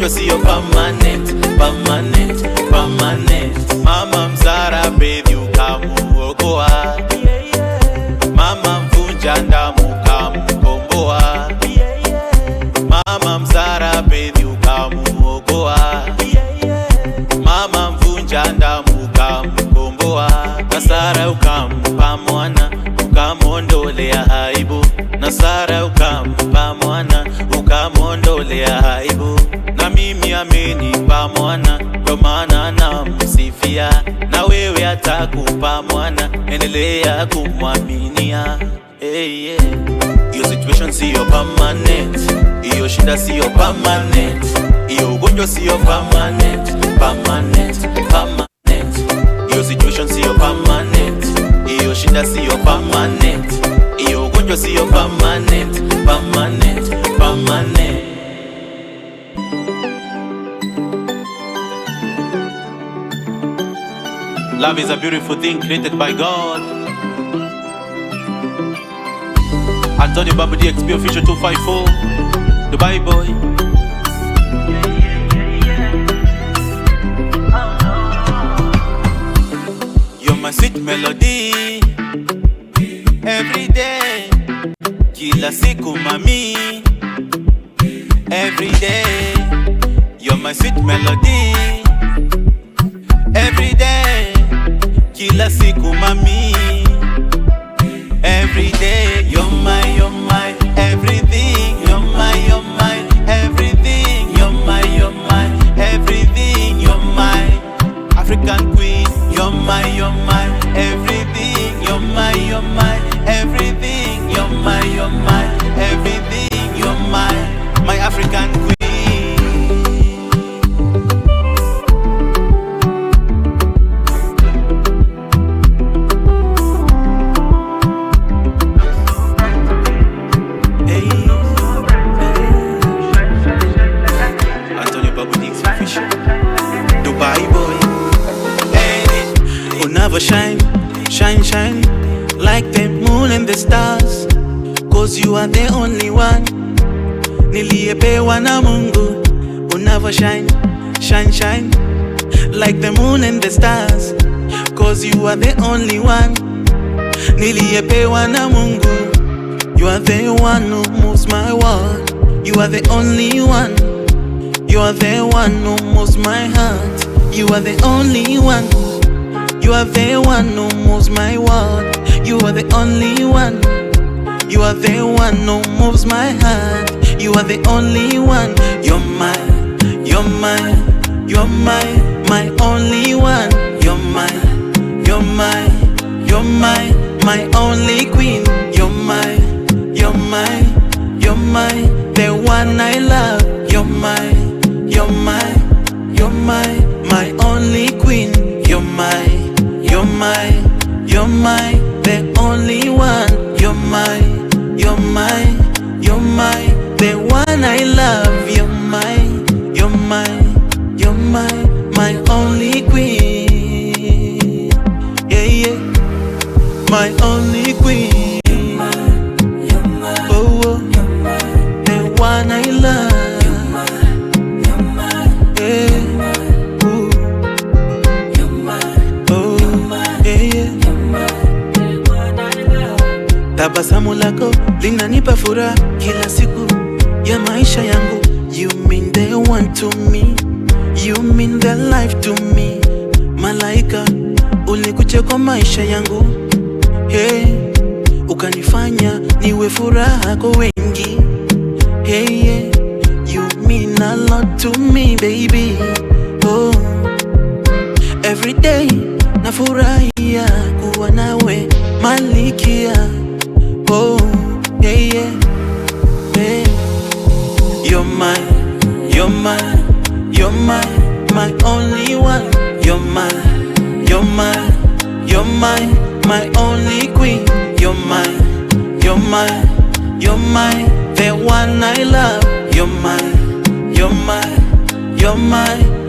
ugonjwa sio permanent, permanent, permanent. Mama mzara baby ukamuokoa, mama mvunja ndamu ukamkomboa, mama mzara baby ukamuokoa, mama mvunja ndamu ukamkomboa. Nasara ukampa mwana ukamondolea aibu, Nasara ukampa mwana ukamondolea aibu. Na mimi amenipa mwana ndo maana namsifia, na wewe atakupa mwana endelea kumwaminia. Hey, yeah. Iyo situation siyo permanent, iyo shida siyo permanent, iyo ugonjwa siyo permanent, permanent, permanent. Iyo situation siyo permanent, iyo shida siyo permanent, iyo ugonjwa siyo permanent, permanent, permanent. Love is a beautiful thing created by God. Antonio Babu DXB official 254, Dubai boy. You're my sweet melody, every day, kila siku mami, every day. You're my sweet melody, every day, kila siku mami, every day. You're my everything. You're my everything. You're my everything. You're my African queen. You're my everything. You're my everything. You're my everything. You're my African queen. Dubai boy. Hey, unava shine, shine, shine like the moon and the stars, cause you are the only one niliyepewa na Mungu. Unava shine, shine, shine like the moon and the stars, cause you are the only one niliyepewa na Mungu. You are the one who moves my world. You are the only one. You are the one who moves my heart. You are the only one. You are the one who moves my world. You are the only one. You are the one who moves my heart. You are the only one. You're my only one. You're my only queen. You're the one I love. You're my only queen. You're the only one. You're the one I love. You're my only queen. Yeah, yeah, my only queen. Oh, the one I love. Tabasamu lako linanipa furaha kila siku ya maisha yangu. You mean the one to me. You mean the life to me. Malaika ulikuja kwa maisha yangu. Hey, ukanifanya niwe furaha kwa wengi. Hey, yeah, you mean a lot to me, baby. Oh, every day nafurahia kuwa nawe malikia. Oh, hey, yeah, hey. You're my only one. You're my only queen. You're the one I love. You're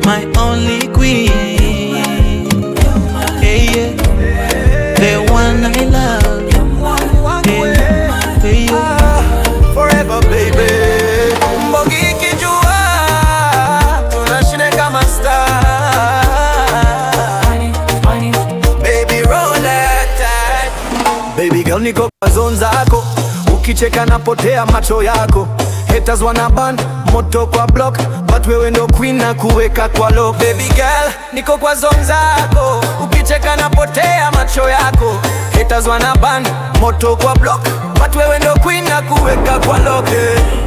my only queen. Hey, yeah, the one I love. Forever baby. Mbogi kijua ukicheka napotea macho yako. Haters wanna ban moto kwa block, but wewe ndo queen na kuweka kwa lock. Baby girl, niko kwa zone zako, ukicheka napotea macho yako. Haters wanna ban moto kwa block, but wewe ndo queen na kuweka kwa lock.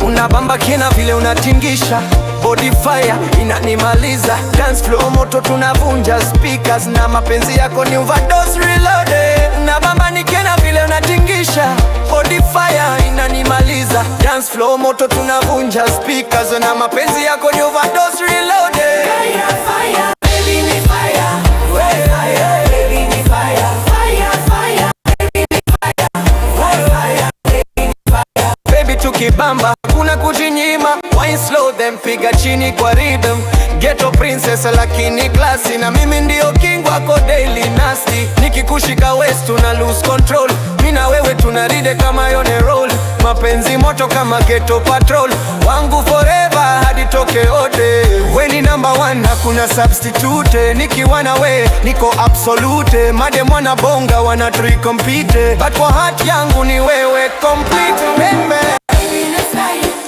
Unabamba kina vile unatingisha, body fire inanimaliza. Dance floor moto tunavunja speakers, na mapenzi yako ni overdose reloaded. Unabamba nikena vile unatingisha, body fire inanimaliza. Dance floor moto tunavunja speakers, na mapenzi yako ni overdose reloaded. Fire, fire, baby ni fire. Fire, baby ni fire. Fire, fire, baby ni fire. Fire, baby ni fire. Baby tukibamba kuna kujinyima, wine slow them piga chini kwa rhythm. Ghetto princess lakini classy, na mimi ndio king wako daily nasty. Nikikushika waist tuna lose control, mimi na wewe tunaride kama yone roll. Mapenzi moto kama ghetto patrol, wangu forever hadi toke ode. We ni number one, hakuna substitute. Nikiwa na we niko absolute. Made mwana bonga wana three compete, but kwa heart yangu ni wewe complete. Baby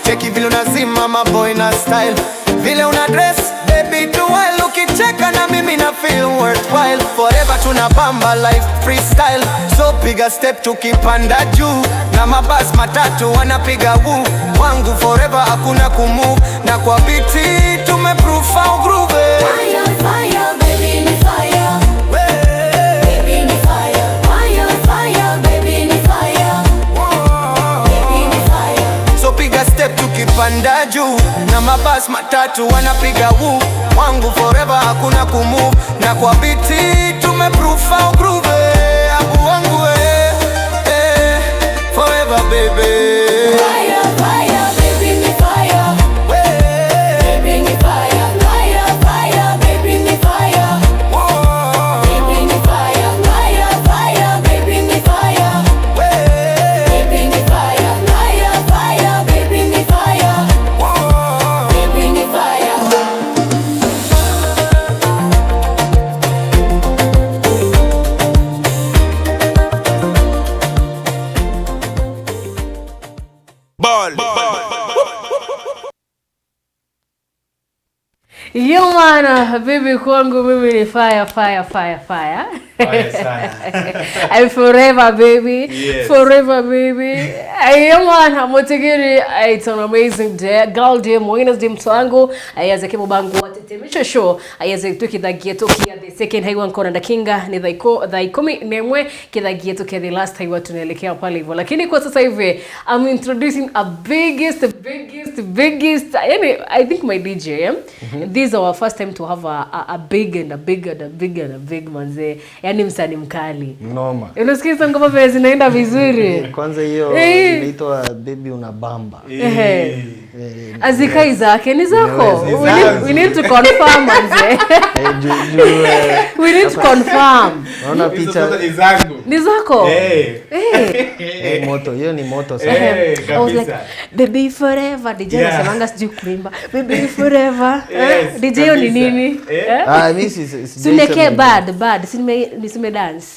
cheki vile unazima maboy na style, vile una dress baby too well. Ukicheka na mimi na feel worthwhile. Forever tunabamba life freestyle, so piga step tukipanda juu, na mabas matatu wanapiga woo. Wangu forever hakuna kumove, na kwa biti tumeprove how groove. Fire, fire, baby ni fire. Baby ni fire. Fire, fire, baby ni fire. Baby ni fire. So piga step tukipanda juu, na mabas matatu wanapiga woo. Wangu forever hakuna kumove, na kwa biti tumeprove how groove. Abu wangu forever baby. Fire, fire, baby ni fire. Baby ni fire. Fire, fire, baby ni fire. Baby ni fire. Fire, fire, baby ni fire. Baby ni fire. Fire, fire, baby ni fire. Baby ni fire. Yo mana, baby kwangu mimi ni fire, fire, fire, fire. I'm forever baby, yes. Forever baby. Yo mana, motegiri, it's an amazing day. Girl day, Wednesday mtwangu, ayaze kemo bangu watetemesha show, ayaze tukidhagia tokia the second highway nkona ndakinga, ni dhaikomi nemwe kidhagia tokia the last highway tunaelekea pale hivyo. Lakini kwa sasa hivi, I'm introducing a biggest, yani, I think my DJ, yeah? This is our first time to have a big and a big and a big and a big manze. Yani msanii mkali. Noma. Unasikia ngoma vile zinaenda vizuri. Kwanza hiyo inaitwa Baby Unabamba. Azikai zake ni zako. We need to confirm manze. We need to confirm. Naona picha ni zako. Moto, hiyo ni moto sana. I was like, baby forever. DJ anasemanga sijui kuimba. Baby forever. DJ ni nini? Mimi si suneke bad. Nisime dance.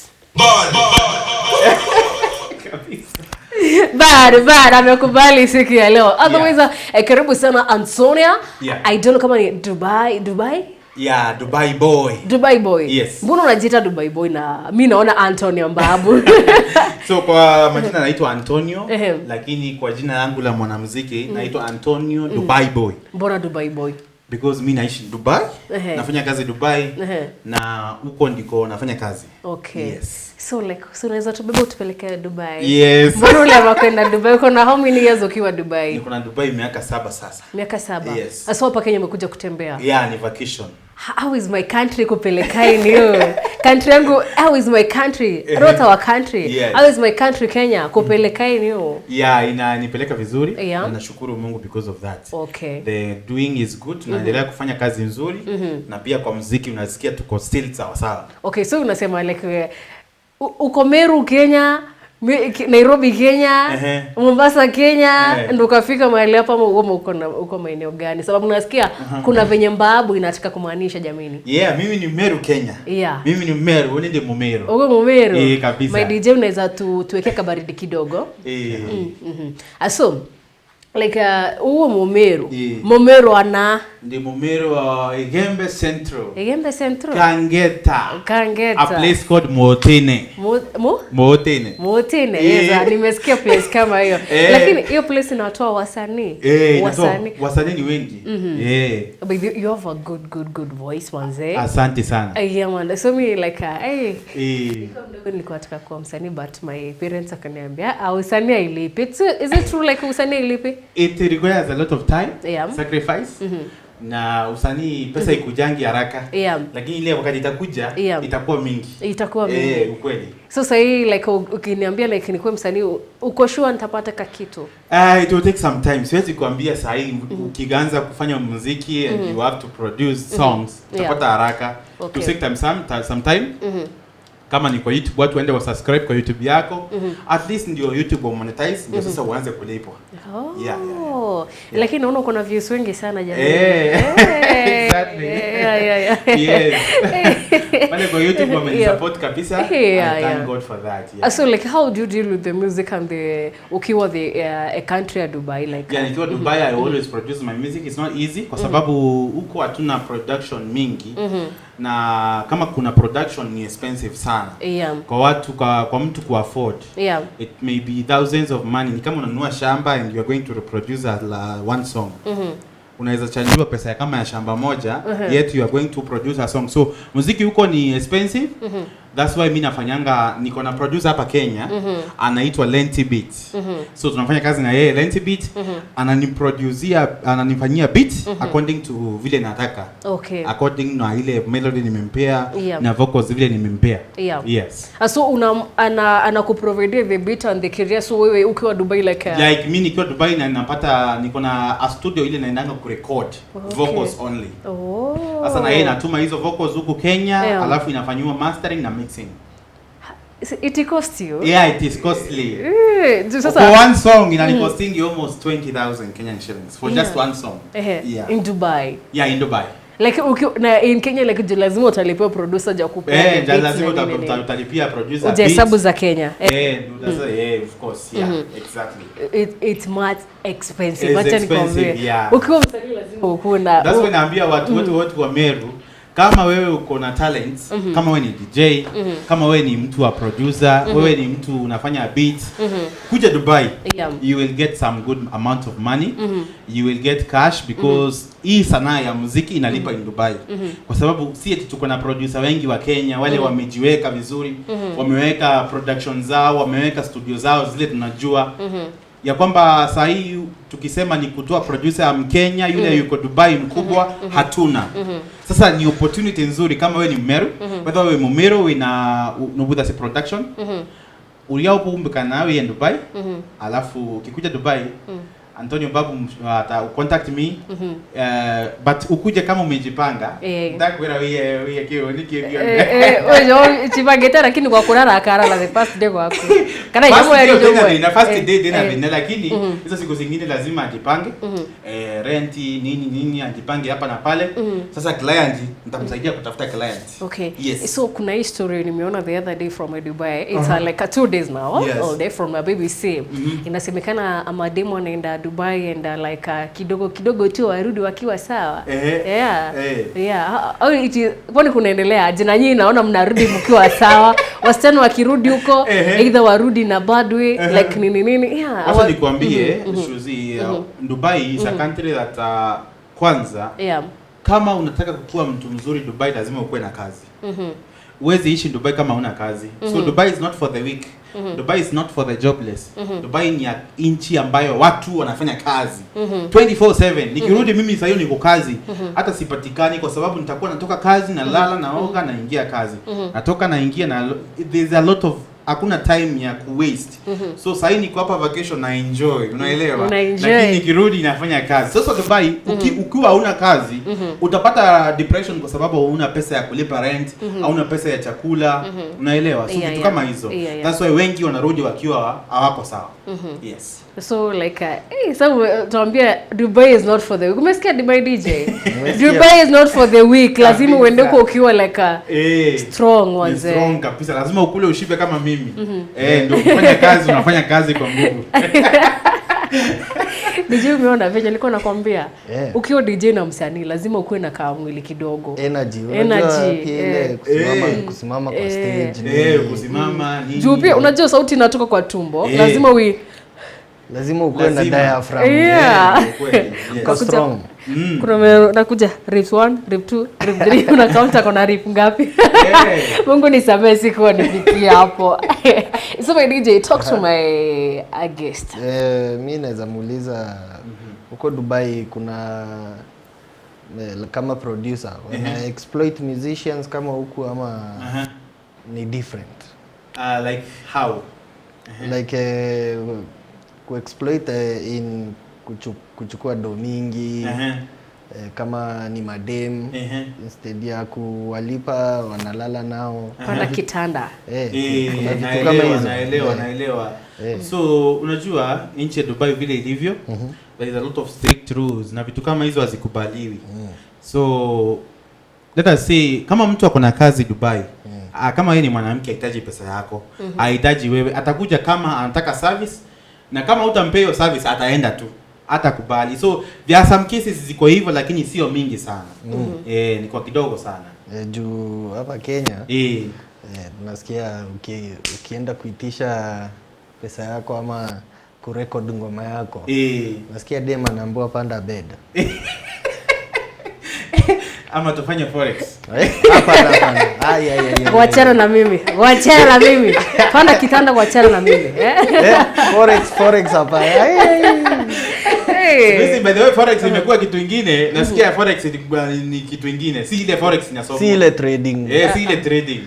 Bad amekubali siku ya leo. Otherwise karibu sana Antonia. I don't know kama ni Dubai? Yeah, Dubai boy. Yes. Mbona unajiita Dubai boy na mimi naona Antonio Mbabu? So kwa majina naitwa Antonio, lakini kwa jina langu la mwanamuziki naitwa Antonio Dubai boy. Mbona Dubai boy? Because mimi naishi Dubai, nafanya kazi Dubai, na huko ndiko nafanya kazi. Okay. Yes. So unaweza tubebe utupeleke Dubai? Yes. Mbona uliamua kwenda Dubai? Uko na how many years ukiwa Dubai? Niko na Dubai miaka 7 sasa. Miaka 7? Yes. Sasa hapa Kenya umekuja kutembea? Yeah, ni vacation. How is my country kupelekaini hiyo? Country yangu, how is my country? Not our country. Yes. How is my country Kenya kupelekaini hiyo? Yeah, inanipeleka vizuri. Na nashukuru Mungu because of that. Okay. The doing is good. Tunaendelea kufanya kazi nzuri, na pia kwa muziki unasikia tuko still sawa sawa. Okay, so unasema like uko Meru Kenya, Nairobi Kenya, Mombasa Kenya, ndo kafika mahali hapa ama uko maeneo gani? Sababu nasikia kuna venye mbabu inataka kumaanisha jamini. Yeah, mimi ni Meru Kenya. Yeah. Mimi ni Meru, wewe ndio Mumeru. Uko Mumeru. Kabisa. My DJ unaweza tuweke kabaridi kidogo. Aso like uwo Mumeru. Mumeru ana ndi Mumeru wa Igembe Central. Igembe Central. Kangeta. A place called Motene. Motene. Motene. Yes, nimesikia place kama hiyo. Lakini hiyo place inatoa wasanii. Wasanii ni wengi. But you have a good voice manze. Asante sana. Yeah man. So me like nilikuwa nataka kuwa msanii but my parents akaniambia usanii hailipi. Is it true like usanii hailipi? It requires a lot of time, sacrifice. Na usanii pesa ikujangi haraka. Lakini ile wakati itakuja itakuwa mingi. Ukweli. So say like ukiniambia like nikuwe msanii uko sure nitapata kitu? It will take some time. Siwezi kuambia saa hii ukianza kufanya muziki and you have to produce songs utapata haraka. To take time some time. Kama ni kwa YouTube watu waende wa subscribe kwa YouTube yako at least ndio YouTube monetize ndio sasa uanze kulipwa. Lakini unaona kuna views wengi sana jamani. Exactly. Yes. Wale kwa YouTube wamenisupport kabisa. I thank God for that. So like how do you deal with the music and the ukiwa a country ya Dubai like? Nikiwa Dubai I always produce my music. It's not easy kwa sababu huko hatuna production mingi. Na kama kuna production ni expensive sana. Kwa watu kwa mtu ku afford. It may be thousands of money. Ni kama unanunua shamba and you are going to reproduce one song. Unaweza changiwa pesa kama ya shamba moja yet you are going to produce a song. So muziki huko ni expensive. That's why mimi nafanyanga niko na producer hapa Kenya anaitwa Lenti Beats. So tunafanya kazi na yeye Lenti Beats ananifanyia beat according to vile nataka. According na ile melody nimempea na vocals vile nimempea. Yes. So anakuprovide the beat and the career so wewe ukiwa Dubai like mimi nikiwa Dubai na napata niko na a studio ile naendanga kurecord vocals only. Sasa na yeye natuma hizo vocals huko Kenya alafu inafanywa mastering na mixing. It costs you? Yeah, it is costly. For one song costing almost 20,000 Kenyan shillings for just one song. In Dubai. Yeah, in Dubai. Like in Kenya like lazima utalipia producer ja kupea. Lazima utalipia producer. Hesabu za Kenya. Of course. Yeah, exactly. It's much expensive. Acha nikwambie. Ukiwa msanii lazima ukuna. That's when naambia watu wa Meru kama wewe uko na talent, kama wewe ni DJ, kama wewe ni mtu wa producer, wewe ni mtu unafanya beats, kuja Dubai, you will get some good amount of money, you will get cash because hii sanaa ya muziki inalipa in Dubai. Kwa sababu si eti tuko na producer wengi wa Kenya, wale wamejiweka vizuri, wameweka production zao, wameweka studio zao zile tunajua. Ya kwamba saa hii tukisema ni kutoa producer Mkenya yule yuko Dubai mkubwa hatuna. Sasa ni opportunity nzuri kama wewe ni Meru, whether wewe Mumeru unabuda si production. Uliao kumbuka nawe in Dubai, alafu ukikuja Dubai Antonio Babu contact me, but ukuje kama umejipanga. Ndak wera we kio nikio. Wewe chipangeta lakini kwa kulala akara la the first day kwako. Kana jambo ya jomo. Na first day dina bina lakini hizo siku zingine lazima ajipange. Rent nini ajipange hapa na pale. Sasa client nitamsaidia kutafuta client. Yes. So kuna hii story nimeona the other day from Dubai. It's like 2 days now. All day from a BBC. Inasemekana amademo anaenda Dubai and like kidogo tu warudi wakiwa sawa. Kwani kunaendelea aje na nyinyi naona mnarudi mkiwa sawa. Wasichana wakirudi huko either warudi na bad way like nini. Wacha nikwambie Shuzi, Dubai is a country that kwanza kama unataka kuwa mtu mzuri Dubai lazima ukuwe na kazi. Huwezi ishi Dubai kama huna kazi. So Dubai is not for the weak. Dubai is not for the jobless. Dubai ni nchi ambayo watu wanafanya kazi 24/7. Nikirudi mimi sasa hiyo niko kazi. Hata sipatikani kwa sababu nitakuwa natoka kazi na lala na oga na ingia kazi. Natoka na ingia na there's a lot of hakuna time ya ku waste. So sasa niko hapa vacation na enjoy, unaelewa? Lakini nikirudi nafanya kazi. Sasa Dubai ukiwa huna kazi utapata depression kwa sababu huna pesa ya kulipa rent, hauna pesa ya chakula, unaelewa? So vitu kama hizo. That's why wengi wanarudi wakiwa hawako sawa. Yes. So like so tuambia Dubai is not for the weak. Umesikia Dubai DJ? Dubai is not for the weak. Lazima uende huko ukiwa like a strong ones. Strong kabisa. Lazima ukule ushibe kama mimi. Ndio kufanya kazi, unafanya kazi kwa nguvu. DJ umeona vile nilikuwa nakwambia ukiwa DJ na msanii lazima ukuwe na kama mwili kidogo. Energy. Ile kusimama kwa stage. Kusimama nini. Juu pia unajua sauti inatoka kwa tumbo. Lazima ukuwe na diaphragm. Kwa strong. Kuna nakuja rip 1, rip 2, rip 3 una counter kuna rip ngapi? Mungu nisamehe sikuwa nifikia hapo. So my DJ, talk to my guest. Mimi naweza muuliza huko Dubai kuna kama producer wana exploit musicians kama huku ama ni different? Like how? Like kuexploit in kuchukua do mingi kama ni madem instead ya kuwalipa wanalala nao pana kitanda. Kuna vitu kama hizo. Naelewa. So unajua nchi ya Dubai vile ilivyo, there is a lot of strict rules na vitu kama hizo hazikubaliwi. So let us say kama mtu ako na kazi Dubai, kama yeye ni mwanamke hahitaji pesa yako, hahitaji wewe, atakuja kama anataka service, na kama utampea hiyo service ataenda tu, atakubali. So there are some cases ziko hivyo lakini sio mingi sana. Ni kwa kidogo sana. Juu hapa Kenya tunasikia ukienda kuitisha pesa yako ama kurecord ngoma yako, nasikia dem anaambiwa panda bed. Ama tufanye forex. Hapana. Wachana na mimi. Panda kitanda wachana na mimi. Forex hapa. Sisi by the way forex imekuwa kitu kingine. Nasikia forex ni kitu kingine. Si ile forex inasoma. Si ile trading. Si ile trading.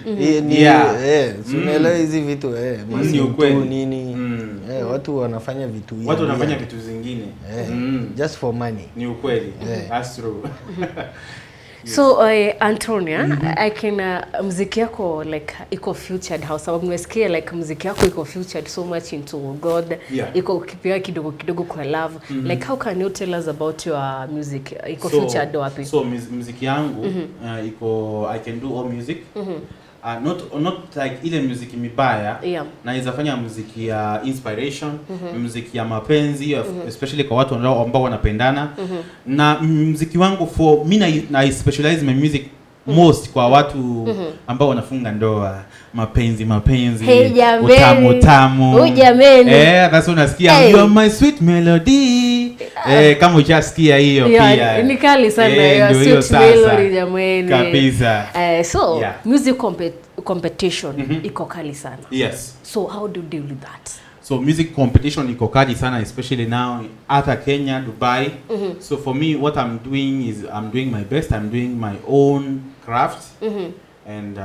Unaelewa hizi vitu masimu nini. Watu wanafanya vitu hivi. Watu wanafanya vitu zingine. Just for money. Ni ukweli. That's true. Yes. So Antonia, I can muziki yako like iko featured how sababu nimesikia like muziki yako iko featured so much into God, iko kipia kidogo kwa love. Like how can you tell us about your music? Iko featured wapi? So muziki yangu iko I can do all music. Not like ile muziki mibaya, na inafanya muziki ya inspiration, muziki ya mapenzi, especially kwa watu ambao wanapendana. Na muziki wangu for mimi na specialize my music most kwa watu ambao wanafunga ndoa, mapenzi, utamu. That's unasikia you are my sweet melody. Kama ujasikia hiyo pia. Ni kali sana sweet melody jamani. Kabisa. So music competition iko kali sana. Yes. So how do you deal with that? So music competition iko kali sana, especially now hata Kenya, Dubai. So for me what I'm doing is I'm doing my best. I'm doing my own craft. And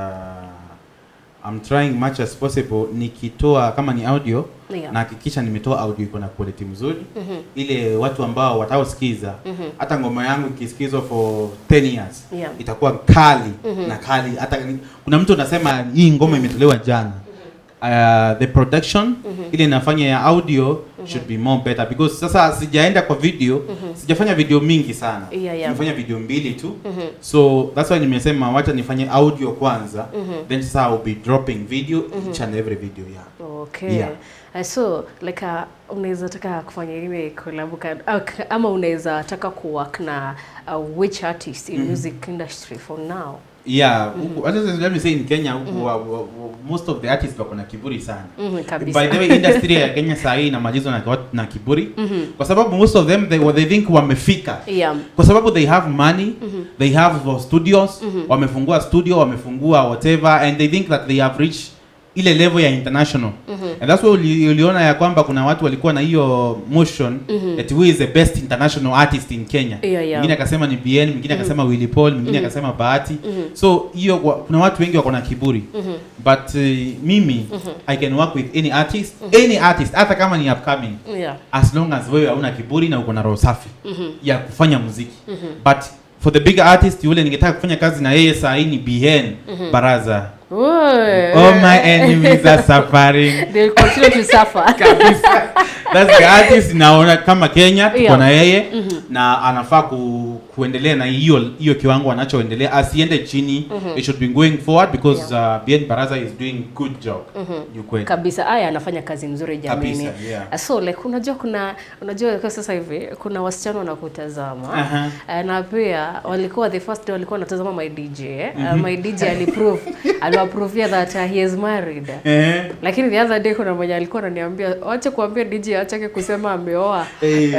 I'm trying much as possible nikitoa kama ni audio na hakikisha nimetoa audio iko na quality mzuri, ile watu ambao wataosikiza hata ngoma yangu ikisikizwa for 10 years itakuwa kali na kali. Hata kuna mtu anasema hii ngoma imetolewa jana. The production ile inafanya ya audio should be more better because sasa sijaenda kwa video, sijafanya video mingi sana. Nimefanya video 2 tu. So that's why nimesema wacha nifanye audio kwanza, then sasa I'll be dropping video each and every video. Okay. So like unaweza taka kufanya ile collab ama unaweza taka kuwork na which artist in music industry for now? Let me say in Kenya most of the artists wako na kiburi sana. By the way industry ya Kenya saa hii inamalizwa na kiburi kwa sababu most of them they think wamefika. Kwa sababu they have money, they have studios, wamefungua studio, wamefungua whatever and they think that they have reached ile level ya international. And that's why uliona ya kwamba kuna watu walikuwa na hiyo motion that who is the best international artist in Kenya. Mwingine akasema ni BN, mwingine akasema Willy Paul, mwingine akasema Bahati. So hiyo kuna watu wengi wako na kiburi. But mimi I can work with any artist hata kama ni upcoming. As long as wewe hauna kiburi na uko na roho safi ya kufanya muziki. But for the bigger artist yule ningetaka kufanya kazi na yeye saa hii ni BN Baraza. All my enemies are suffering. They'll continue to suffer. That's the artist naona kama Kenya tuko na yeye na anafaa kuendelea na hiyo kiwango anachoendelea, asiende chini. It should be going forward because BN Baraza is doing good job. Ukweli kabisa, aya anafanya kazi nzuri jamani. So like unajua kwa sasa hivi kuna wasichana wanakutazama na pia walikuwa the first day walikuwa wanatazama my DJ. My DJ aliapprove that he is married. Lakini the other day kuna mmoja alikuwa ananiambia acha kuambia DJ aachake kusema ameoa.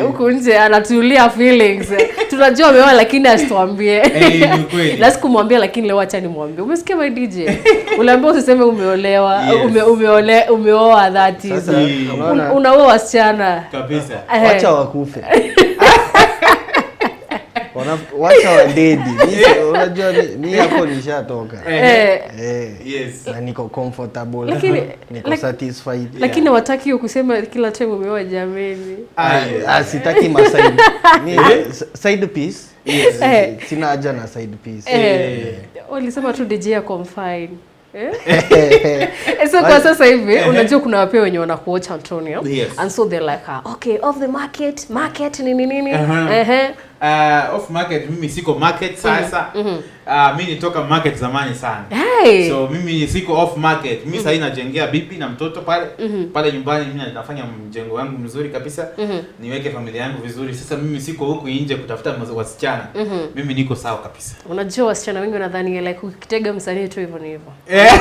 Huko nje anatulia feelings. Tunajua ameoa lakini asituambie. Lazima kumwambia lakini leo acha nimwambie. Umesikia my DJ? Uliambiwa usiseme umeolewa, umeoa that is. Unaoa wasichana. Kabisa. Acha wakufe. Wacha wadedi. Unajua mimi hapo nishatoka. Yes. Na niko comfortable. Lakini niko satisfied. Lakini wataki kusema kila time umeoa jameni. Sitaki side. Mimi side piece. Yes. Sina haja na side piece. Walisema tu DJ ya confine. So kwa sasa hivi unajua kuna wapeo wenye wanakuocha Antonio. And so they're like okay, off the market nini. Off market mimi siko market sasa. Mimi nitoka market zamani sana. So mimi siko off market. Mimi sasa najengea bibi na mtoto pale nyumbani. Mimi nafanya mjengo wangu mzuri kabisa. Niweke familia yangu vizuri. Sasa mimi siko huku nje kutafuta wasichana. Mimi niko sawa kabisa. Unajua wasichana wengi wanadhani like ukitega msanii tu hivyo ni hivyo.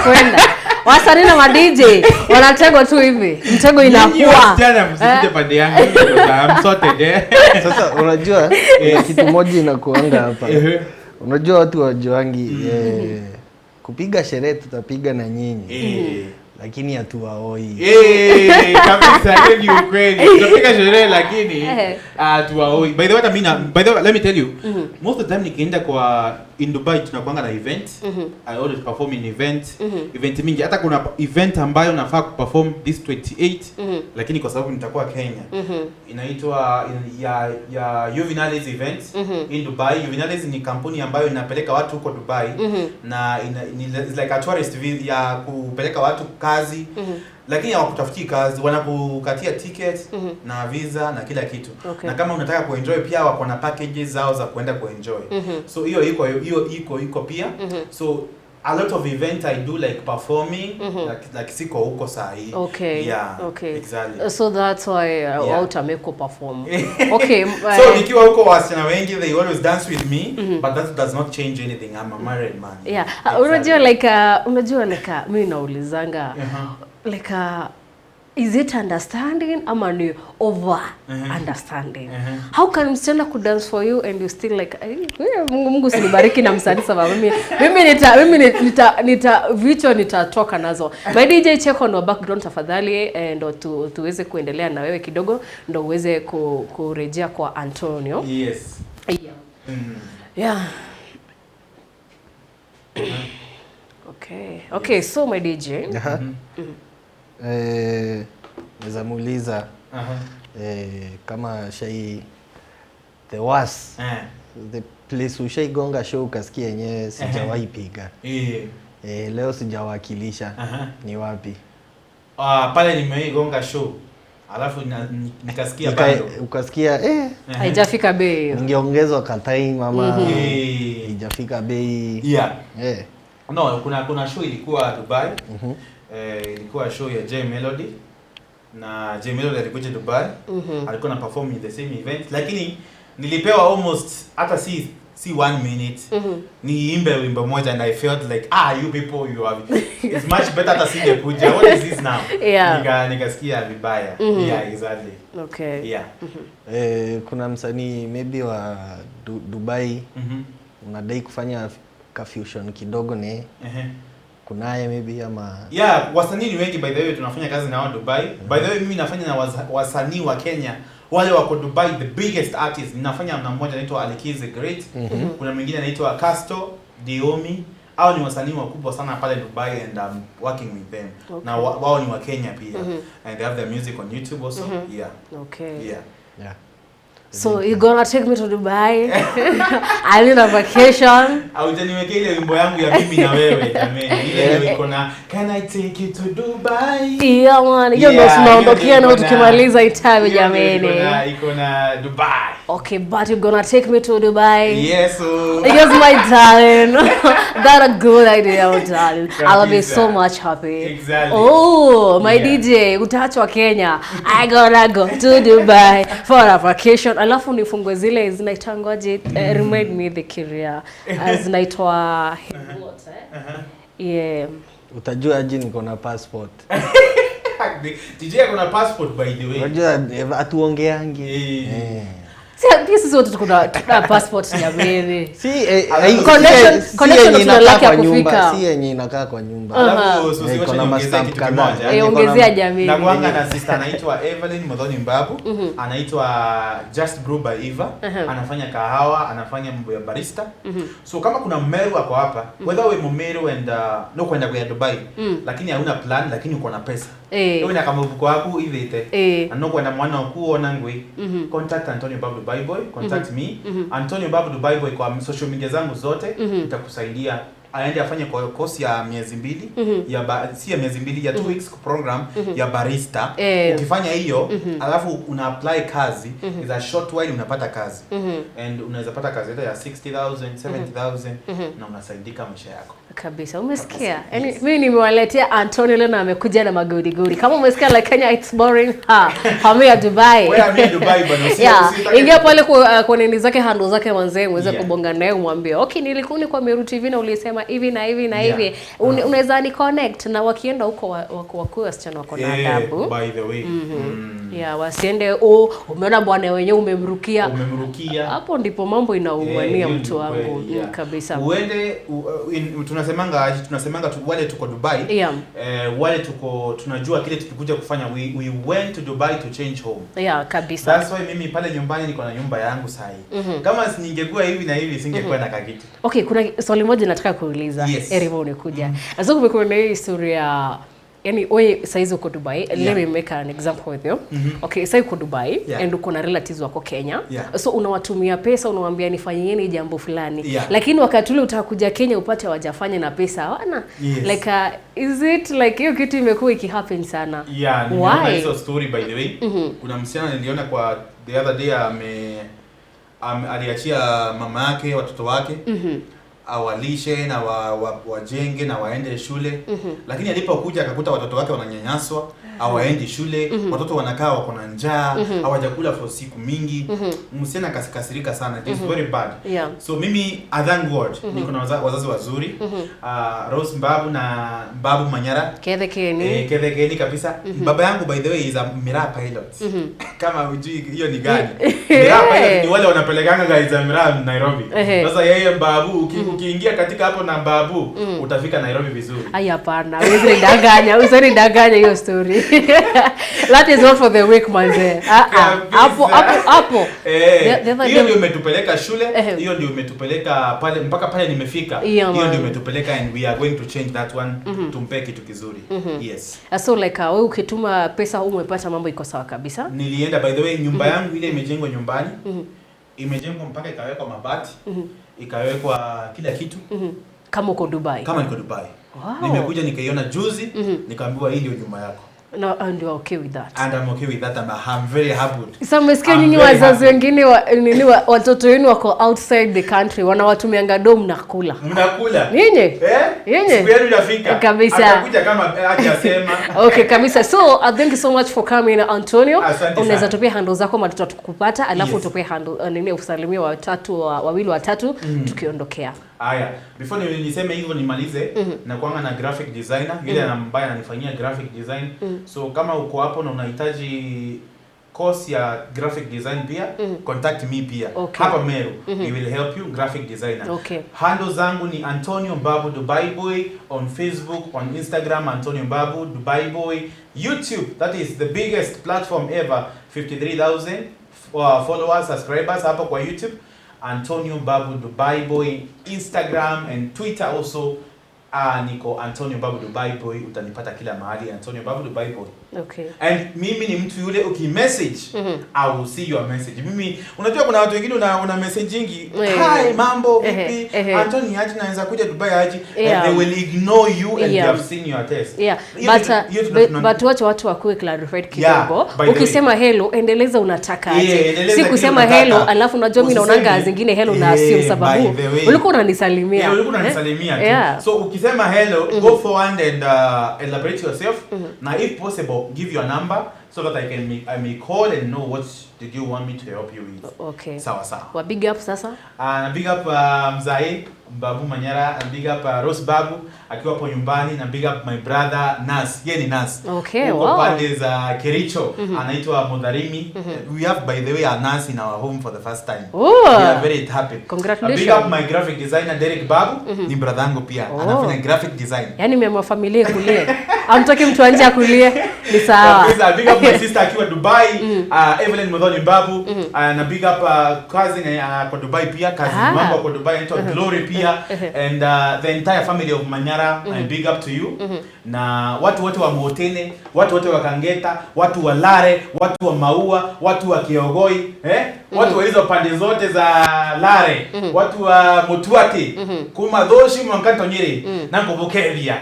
Kwenda. Wasanii na ma DJ wanategwa tu hivi. Mtego inakuwa. Wasichana msije pande yangu. I'm sorted. Sasa unajua kitu moja inakuanga hapa. Unajua watu wajuangi kupiga sherehe tutapiga na nyinyi. Lakini hatuwaoi. Kabisa hiyo ni ukweli. Tutapiga sherehe lakini hatuwaoi. By the way, let me tell you, most of the time nikienda kwa in Dubai tunakuanga na event. I always perform in event mingi. Hata kuna event ambayo nafaa kuperform this 28 lakini kwa sababu nitakuwa Kenya. Inaitwa ya Juvenales event in Dubai. Juvenales ni kampuni ambayo inapeleka watu huko Dubai na it's like a tourist visa ya kupeleka watu kazi. Lakini hawakutafutii kazi, wanakukatia ticket na visa na kila kitu. Na kama unataka kuenjoy pia wako na packages zao za kuenda kuenjoy. So hiyo iko pia. So a lot of events I do like performing like siko huko saa hii. Exactly. So that's why utameko perform. Okay. So nikiwa huko wasichana wengi they always dance with me, but that does not change anything. I'm a married man. Unajua like mimi naulizanga like is it understanding ama ni over understanding? How can msichana could dance for you and you still like Mungu sinibariki na msanii sababu mimi nita vichwa nitatoka nazo. My DJ check on your background tafadhali ndo tuweze kuendelea na wewe kidogo ndo uweze kurejea kwa Antonio. Yes. Okay, so my DJ. Naweza muuliza kama the worst the place ushaigonga show ukasikia yenyewe sijawahi piga. Leo sijawakilisha. Ni wapi? Pale nimeigonga show. Alafu nikasikia bado. Ukasikia haijafika bei. Ningeongezwa katai mama. Haijafika bei. No, kuna show ilikuwa Dubai. Ilikuwa show ya J Melody na J Melody alikuja Dubai. Alikuwa na perform in the same event lakini nilipewa almost hata si 1 minute niimbe wimbo moja and I felt like you people you have it's much better hata singekuja. What is this now? Nikasikia vibaya. Exactly. Okay. Kuna msanii maybe wa Dubai unadai kufanya fusion kidogo kunaye maybe ama wasanii ni wengi by the way tunafanya kazi na wao Dubai. By the way mimi nafanya na wasanii wa Kenya wale wako Dubai, the biggest artist. Ninafanya na mmoja anaitwa Alikiz the Great. Kuna mwingine anaitwa Casto Diomi. Hao ni wasanii wakubwa sana pale Dubai and I'm working with them. Na wao ni wa Kenya pia. And they have their music on YouTube also. Okay. So you gonna take me to Dubai? I need a vacation. Haujaniwekea ile wimbo yangu ya mimi na wewe jamani. Ile iko na Can I take you to Dubai? Yeah man, hiyo ndio tunaondokia na tukimaliza itawe jamani. Iko na Dubai. Okay, but you're gonna take me to Dubai? Yes. Yes, my darling. That's a good idea, my darling. I'll be so much happy. Exactly. Oh, my DJ, utaachwa Kenya. I gonna go to Dubai for a vacation. Alafu nifungue zile zinaitangwaje, remind me the career. Zinaitwa yeah. Utajua aje niko na passport. DJ ako na passport by the way. Unajua atuongeange. Sisi wote tuko na passport jamani. Si connection tunalaki ya kufika. Si yenye inakaa kwa nyumba. Alafu sisi wote tunaongezea kitu kimoja. Ongezea jamii. Na kuanga na sister anaitwa Evelyn Modhoni Mbabu, anaitwa Just Brew by Eva, anafanya kahawa, anafanya mambo ya barista. So kama kuna Mmeru wako hapa, whether we Mmeru and no kwenda kwa Dubai, lakini hauna plan lakini uko na pesa. Wewe na kama uko wako hivi ite. Ano kwenda mwana kuona ngwe. Contact Antonio Babu Dubai Boy, contact me. Antonio Babu Dubai Boy kwa social media zangu zote, nitakusaidia. Aende afanye kwa course ya miezi 2 si ya miezi 2 ya 2 weeks program ya barista. Ukifanya hiyo alafu una apply kazi, is a short while unapata kazi. And unaweza pata kazi ya 60,000, 70,000 na unasaidika maisha yako. Kabisa, umesikia? Yaani mimi nimewaletea Antonio leo na amekuja na magodi godi. Kama umesikia like Kenya it's boring, hamia Dubai. Wewe hamia Dubai bwana. Ingia pale kwa nini zake handle zake manzee uweze kubonga naye umwambie, "Okay, nilikuwa kwa Meru TV na ulisema hivi na hivi na hivi." Unaweza ni connect na wakienda huko wako wasichana wako na adabu. By the way. Wasiende umeona bwana wenyewe umemrukia. Hapo ndipo mambo inaumania mtu wangu. Kabisa. Uende tunasemanga wale tuko Dubai. Wale tuko tunajua kile tukikuja kufanya we went to Dubai to change home. Kabisa. That's why mimi pale nyumbani niko na nyumba yangu sahi. Kama ningekuwa hivi na hivi singekuwa na kakitu. Okay, kuna swali moja nataka kuuliza. Erivo unikuja. Sasa kumekuwa na hii historia yani wewe saizi uko Dubai. Let me make an example with you. Okay, sasa uko Dubai and uko na relatives wako Kenya. So unawatumia pesa, unawaambia nifanyieni jambo fulani. Lakini wakati ule utakuja Kenya upate hawajafanya na pesa hawana. Like is it like hiyo kitu imekuwa ikihappen sana? Why? Hizo story by the way. Kuna msichana niliona kwa the other day aliachia mama yake watoto wake. Awalishe na wajenge na waende shule. Lakini alipokuja akakuta watoto wake wananyanyaswa, hawaendi shule, watoto wanakaa wako na njaa, hawajakula for siku mingi. Msichana kasikasirika sana. It is very bad. So mimi I thank God niko na wazazi wazuri. Rose Mbabu na Mbabu Manyara. Kedekeni kabisa. Baba yangu by the way is a Miraa pilot. Kama hujui hiyo ni gani. Miraa pilot ni wale wanapelekanga guys za Miraa Nairobi. Sasa yeye Mbabu ukiingia katika hapo na Mbabu utafika Nairobi vizuri. Hapana, usini danganya hiyo story. That is all for the week manze. Hapo. Hiyo ndio umetupeleka shule, hiyo ndio umetupeleka pale mpaka pale nimefika. Hiyo ndio umetupeleka and we are going to change that one tumpe kitu kizuri. Yes. So like wewe ukituma pesa umepata mambo iko sawa kabisa. Nilienda by the way nyumba yangu ile imejengwa nyumbani. Imejengwa mpaka ikawekwa mabati. Ikawekwa kila kitu. Kama uko Dubai. Kama niko Dubai. Nimekuja nikaiona juzi, nikaambiwa hii ndio nyumba yako. No, and you are okay with that. And I'm okay with that and I'm very happy. So mmesikia nyinyi wazazi wengine watoto wenu wako outside the country wanawatumianga dom mnakula. Nyinyi? Siku yenu inafika. Kabisa. Atakuja kama aje asema. Okay, kabisa. So, thank you so much for coming Antonio. Unaweza tupia handle zako ama tutakupata alafu tupia handle usalimie wawili watatu tukiondokea. Aya, before niseme hivyo nimalize na kuanga na graphic designer yule ambaye ananifanyia graphic design. So kama uko hapo na unahitaji course ya graphic design pia, contact me pia. Okay. Hapa Meru, we will help you, graphic designer. Okay. Handle zangu ni Antonio Mbabu Dubai Boy on Facebook, on Instagram Antonio Mbabu Dubai Boy, YouTube, that is the biggest platform ever, 53,000 followers, subscribers hapa kwa YouTube. Antonio Mbabu Dubai Boy, Instagram and Twitter also. Niko Antonio Mbabu Dubai Boy, utanipata kila mahali Antonio Mbabu Dubai Boy. Okay. And mimi ni mtu yule message, I will see your message. Mimi unajua kuna watu wengine una messaging, hi mambo vipi, Antonio aje naweza kuja Dubai aje, and they will ignore you and they have seen your test. Yeah. But watu wakuwe clarified kidogo. Ukisema hello, endeleza unataka aje. Si kusema hello alafu unajua mimi naonanga zingine hello na sio sababu ulikuwa unanisalimia. Ulikuwa unanisalimia. So ukisema hello, go forward and elaborate yourself. Now if possible, give your number so that I may call and know what did you want me to help you with. Okay. Sawa. Wa big up sasa? Big up Mzai Babu Manyara, and big up Rose Babu akiwa hapo nyumbani, na big up my brother Nas. Yeye ni Nas. Okay, wow. Pande za Kericho, anaitwa Modharimi. We have, by the way, a Nas in our home for the first time. We are very happy. Congratulations. Big up my graphic designer Derek Babu, ni brother yangu pia. Anafanya graphic design. Yaani mimi familia kulie. Amtaki mtu anje akulie. Ni sawa. Big up my sister akiwa Dubai, Evelyn Modhoni Babu, na big up cousin kwa Dubai pia, cousin mambo kwa Dubai anaitwa Glory pia, and the entire family of Manyara, and big up to you. Na watu wote wa Motene, watu wote wa Kangeta, watu wa Lare, watu wa Maua, watu wa Kiogoi, watu wa hizo pande zote za Lare, watu wa Mutuati, kuma doshi mwankanto nyeri, nango bokelia.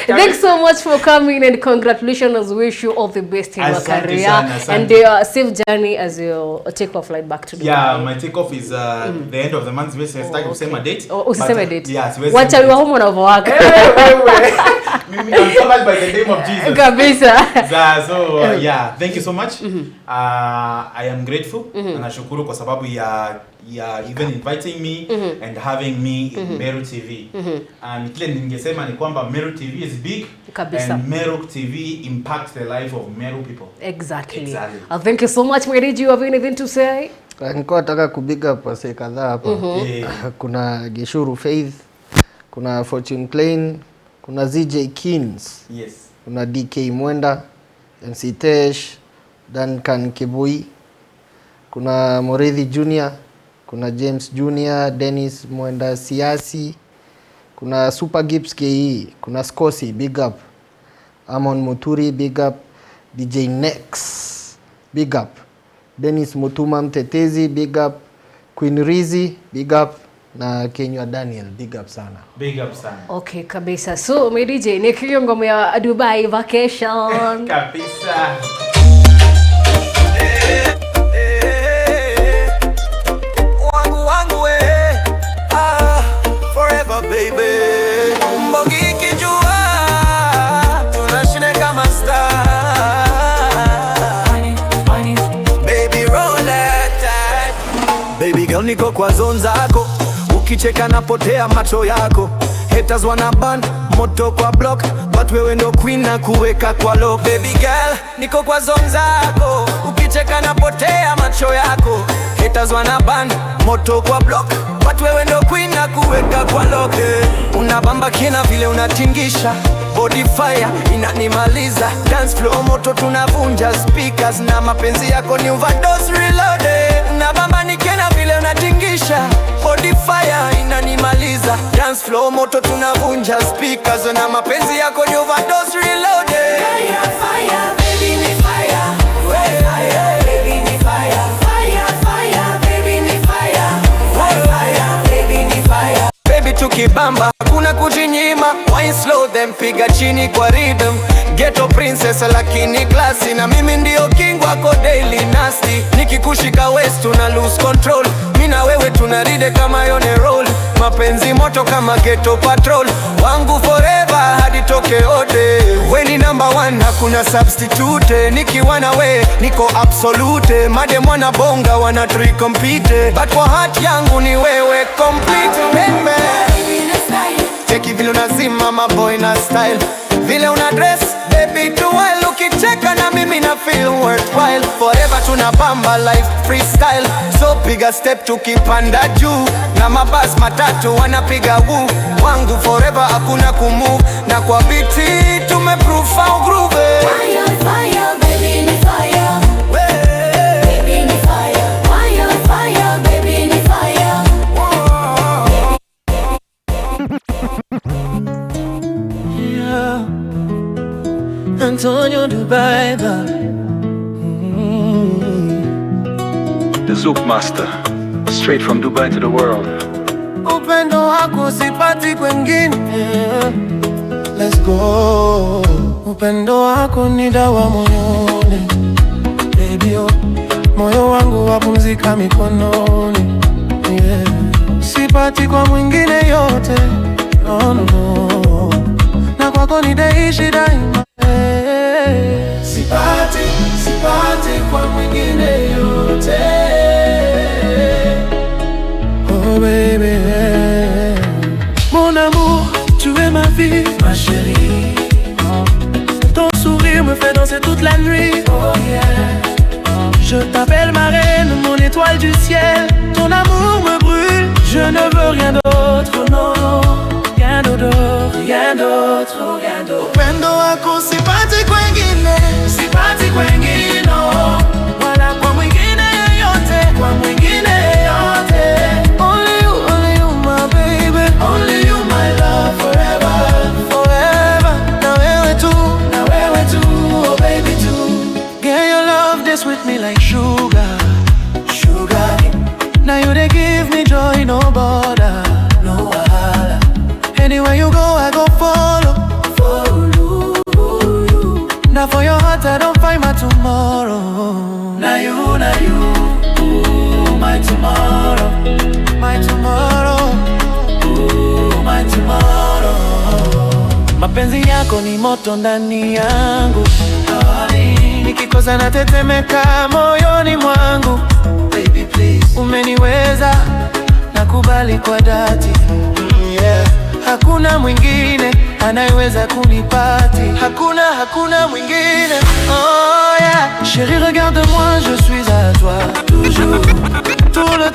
Thanks so much for coming, and congratulations. Wish you all the best in your career and a safe journey as you take off flight back to Dubai. Yeah, my takeoff is the end of the month. We're starting to say my date. Usiseme date. Yes, watch you home unavowaka. I'm covered by the name of Jesus. Kabisa. So yeah, thank you so much. I am grateful. Na nashukuru kwa sababu ya even inviting me and having me in Meru TV. And kile ningesema ni kwamba Meru TV is big. Kabisa. And Meru TV impacts the life of Meru people. Exactly. Thank you so much. Where did you have anything to say? Nilikuwa nataka kubiga pase kadhaa hapa. Kuna Gishuru Faith, kuna Fortune Plain, kuna ZJ Kings. Yes. Kuna DK Mwenda, MC Tesh, Duncan Kibui, kuna Morethi Junior, kuna James Junior, Dennis Mwenda Siasi, kuna Super Gibbs KE, kuna Skosi, big up, Amon Muturi, big up, DJ Nex, big up, Dennis Mutuma Mtetezi, big up, Queen Rizi, big up, na Kenywa Daniel, big up sana. Big up sana. Okay, kabisa. So, my DJ, ni kiyo ngoma ya Dubai vacation. Kabisa. Forever baby. Mbogi kijua tunashine kama star. Baby roll that time. Baby girl niko kwa zone zako, ukicheka napotea macho yako. Haters wana ban moto kwa block, but wewe ndo queen na kuweka kwa lock. Baby girl niko kwa zone zako, ukicheka napotea macho yako. Haters wana ban moto kwa block, but wewe ndo queen na kuweka kwa lock. Unabamba kina vile unatingisha, body fire inanimaliza. Dance floor moto tunavunja speakers, na mapenzi yako ni overdose reloaded. Unabamba nikena vile unatingisha, body fire inanimaliza. Dance floor moto tunavunja speakers, na mapenzi yako ni overdose reloaded. Fire fire baby ni fire, fire baby ni fire, fire fire baby ni fire, fire baby ni fire. Baby tukibamba hakuna kujinyima, wine slow them piga chini kwa rhythm. Ghetto princess lakini classy, na mimi ndio king wako daily nasty. Nikikushika waist tuna lose control, mimi na wewe tunaride kama yone roll. Mapenzi moto kama ghetto patrol, wangu forever hadi toke ode. We ni number one hakuna substitute, nikiwa na we niko absolute. Made mwana bonga wana three compete, but kwa heart yangu ni wewe complete. Baby cheki vile unazima my boy na style, vile una dress baby tu well, ukicheka na mimi feel worthwhile. Forever tunabamba life freestyle. So piga step tukipanda juu, na mabas matatu wanapiga woo. Wangu forever hakuna kumove, na kwa biti tumeprove how groove. Fire, fire, baby ni fire. Baby ni fire. Fire, fire, baby ni fire. Yeah. Antonio Dubai. The Zouk Master, straight from Dubai to the world. Upendo wako sipati kwengine. Let's go. Upendo wako ni dawa moyoni. Baby oh, moyo wangu wapumzika mikononi. Yeah. Sipati kwa mwingine yote. No, no, no. Na kwako nitaishi daima. Sipati kwa mwingine yote. Oh baby, mon amour, tu es ma vie, ma chérie. Ton sourire me fait danser toute la nuit. Oh yeah. Je t'appelle ma reine, mon étoile du ciel. Ton amour me brûle, je ne veux rien d'autre, non. Rien d'autre, rien d'autre, rien d'autre. Upendo wako sipati kwengine, sipati kwengine, no. Wala kwa mwingine yote, kwa mwingine yote. Only you, my baby. Only you, my love, forever, forever. Na wewe tu, oh baby too. Girl, your love this with me like sugar, sugar. Now you they give me joy, no border, no wahala. Anywhere you go, I go follow. Now for your heart, I don't find my tomorrow. Now you, ooh, my tomorrow, my tomorrow, ooh, my tomorrow. Mapenzi yako ni moto ndani yangu, nikikosa natetemeka moyoni mwangu. Baby please, umeniweza, nakubali kwa dhati. Yeah. Hakuna mwingine anayeweza kunipati. Hakuna mwingine. Oh yeah. Chérie, regarde-moi, je suis à toi. Toujours, tout le